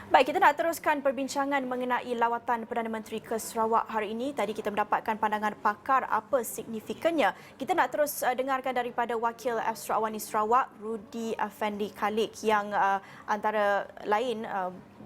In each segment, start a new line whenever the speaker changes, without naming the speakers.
Baik, kita nak teruskan perbincangan mengenai lawatan Perdana Menteri ke Sarawak hari ini. Tadi kita mendapatkan pandangan pakar apa signifikannya. Kita nak terus dengarkan daripada Wakil Astro Awani Sarawak, Rudy Afendi Khalik, yang antara lain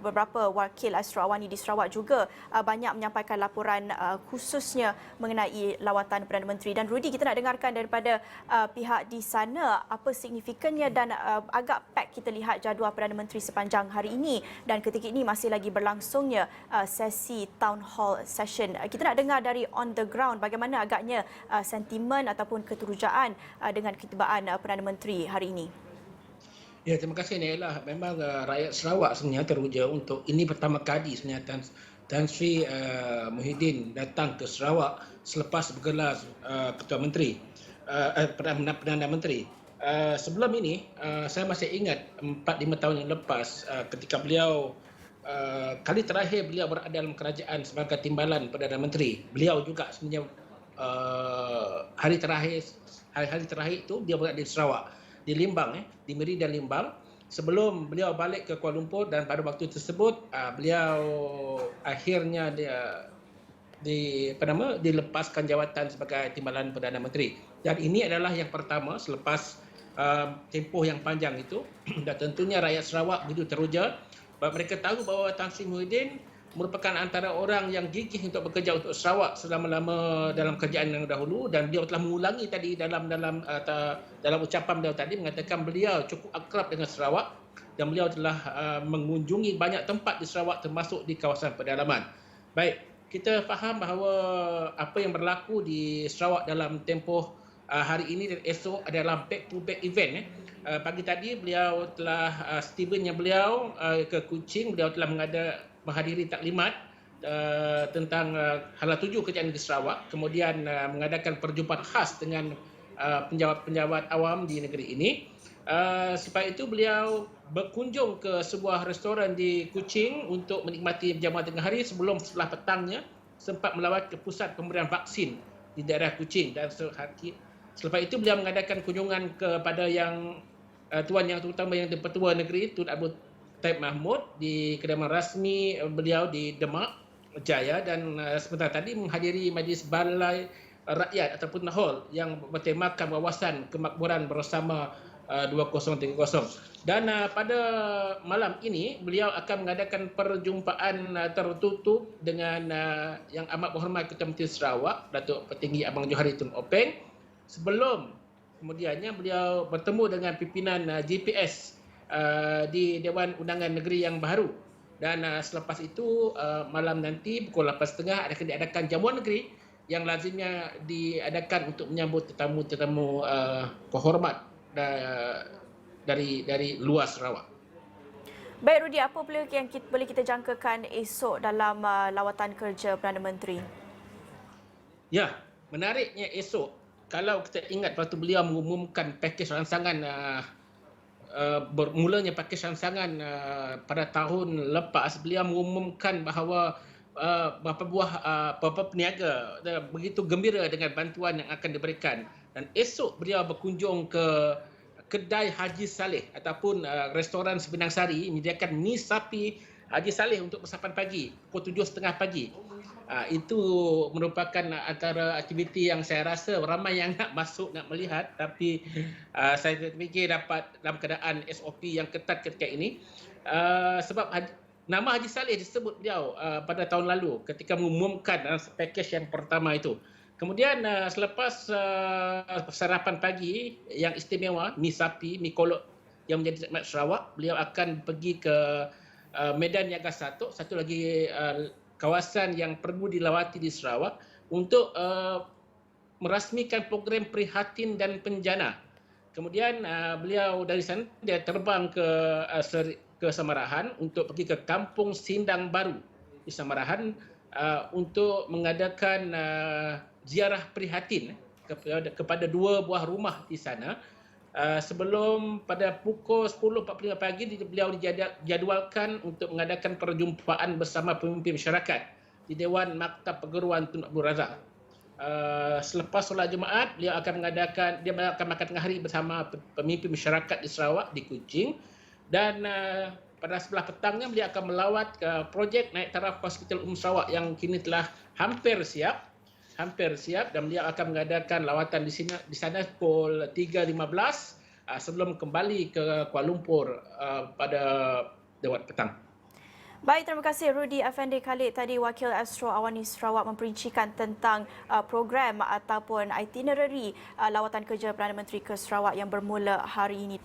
beberapa wakil Astro Awani di Sarawak juga banyak menyampaikan laporan khususnya mengenai lawatan Perdana Menteri. Dan Rudy, kita nak dengarkan daripada pihak di sana apa signifikannya dan agak pack kita lihat jadual Perdana Menteri sepanjang hari ini. Dan ketika ini masih lagi berlangsungnya sesi town hall session. Kita nak dengar dari on the ground bagaimana agaknya sentimen ataupun keterujaan dengan ketibaan Perdana Menteri hari ini.
Ya, terima kasih Naila. Memang rakyat Sarawak sebenarnya teruja untuk ini pertama kali sebenarnya Tan Sri Muhyiddin datang ke Sarawak selepas bergelar Ketua Menteri, Perdana Menteri. Sebelum ini, saya masih ingat 4-5 tahun yang lepas ketika beliau kali terakhir beliau berada dalam kerajaan sebagai timbalan Perdana Menteri. Beliau juga sebenarnya hari terakhir itu dia berada di Sarawak, di Limbang, di Miri dan Limbang, sebelum beliau balik ke Kuala Lumpur. Dan pada waktu tersebut beliau akhirnya dilepaskan jawatan sebagai timbalan Perdana Menteri. Dan ini adalah yang pertama selepas tempoh yang panjang itu. Dan tentunya rakyat Sarawak begitu teruja bahawa mereka tahu bahawa Tan Sri Muhyiddin merupakan antara orang yang gigih untuk bekerja untuk Sarawak selama-lama dalam kerjaan yang dahulu. Dan beliau telah mengulangi tadi dalam ucapan beliau tadi, mengatakan beliau cukup akrab dengan Sarawak dan beliau telah mengunjungi banyak tempat di Sarawak termasuk di kawasan pedalaman. Baik, kita faham bahawa apa yang berlaku di Sarawak dalam tempoh hari ini dan esok adalah back-to-back event. Pagi tadi beliau telah, Stevennya beliau ke Kuching, beliau telah menghadiri taklimat tentang hala tuju kerajaan negeri Sarawak, kemudian mengadakan perjumpaan khas dengan penjawat-penjawat awam di negeri ini. Selepas itu beliau berkunjung ke sebuah restoran di Kuching untuk menikmati jamuan tengah hari sebelum setelah petangnya sempat melawat ke pusat pemberian vaksin di daerah Kuching. Dan selepas itu beliau mengadakan kunjungan kepada yang Tuan Yang Terutama Yang di-Pertua Negeri Tun Abu Taib Mahmud di kediaman rasmi beliau di Demak Jaya. Dan sebentar tadi menghadiri majlis balai rakyat ataupun hall yang bertemakan wawasan kemakmuran bersama 2030. Dan pada malam ini beliau akan mengadakan perjumpaan tertutup dengan Yang Amat Berhormat Ketua Menteri Sarawak Datuk Petinggi Abang Johari Tun Openg. Sebelum kemudiannya beliau bertemu dengan pimpinan GPS di Dewan Undangan Negeri yang baru. Dan selepas itu malam nanti pukul 8.30 akan diadakan jamuan negeri yang lazimnya diadakan untuk menyambut tetamu-tetamu kehormat dari luar Sarawak.
Baik Rudy, apa pula yang boleh kita jangkakan esok dalam lawatan kerja Perdana Menteri?
Ya, menariknya esok, kalau kita ingat waktu beliau mengumumkan pakej rangsangan bermulanya pakej rangsangan pada tahun lepas, beliau mengumumkan bahawa beberapa peniaga begitu gembira dengan bantuan yang akan diberikan. Dan esok beliau berkunjung ke kedai Haji Saleh ataupun restoran Sepinang Sari menyediakan mi sapi Haji Saleh untuk bersapan pagi pukul 7.30 pagi. Itu merupakan antara aktiviti yang saya rasa ramai yang nak masuk, nak melihat. Tapi saya fikir dapat dalam keadaan SOP yang ketat ketika ini. Sebab nama Haji Saleh disebut beliau pada tahun lalu ketika mengumumkan dalam pakej yang pertama itu. Kemudian selepas sarapan pagi yang istimewa, mi sapi, mi kolok yang menjadi nikmat Sarawak, beliau akan pergi ke Medan Niaga satu lagi kawasan yang perlu dilawati di Sarawak untuk merasmikan program prihatin dan penjana. Kemudian beliau dari sana dia terbang ke Samarahan untuk pergi ke Kampung Sindang Baru di Samarahan untuk mengadakan ziarah prihatin kepada 2 buah rumah di sana. Sebelum pada pukul 10.45 pagi beliau dijadualkan untuk mengadakan perjumpaan bersama pemimpin masyarakat di Dewan Maktab Perguruan Tun Abdul Razak. Selepas solat Jumaat, beliau akan makan tengah hari bersama pemimpin masyarakat di Sarawak di Kuching. Dan pada sebelah petangnya beliau akan melawat ke projek naik taraf Hospital Sarawak yang kini telah hampir siap dan beliau akan mengadakan lawatan di sana pukul 3.15 sebelum kembali ke Kuala Lumpur pada waktu petang.
Baik, terima kasih Rudy Effendi Khalid. Tadi Wakil Astro Awani Sarawak memperincikan tentang program ataupun itinerary lawatan kerja Perdana Menteri ke Sarawak yang bermula hari ini.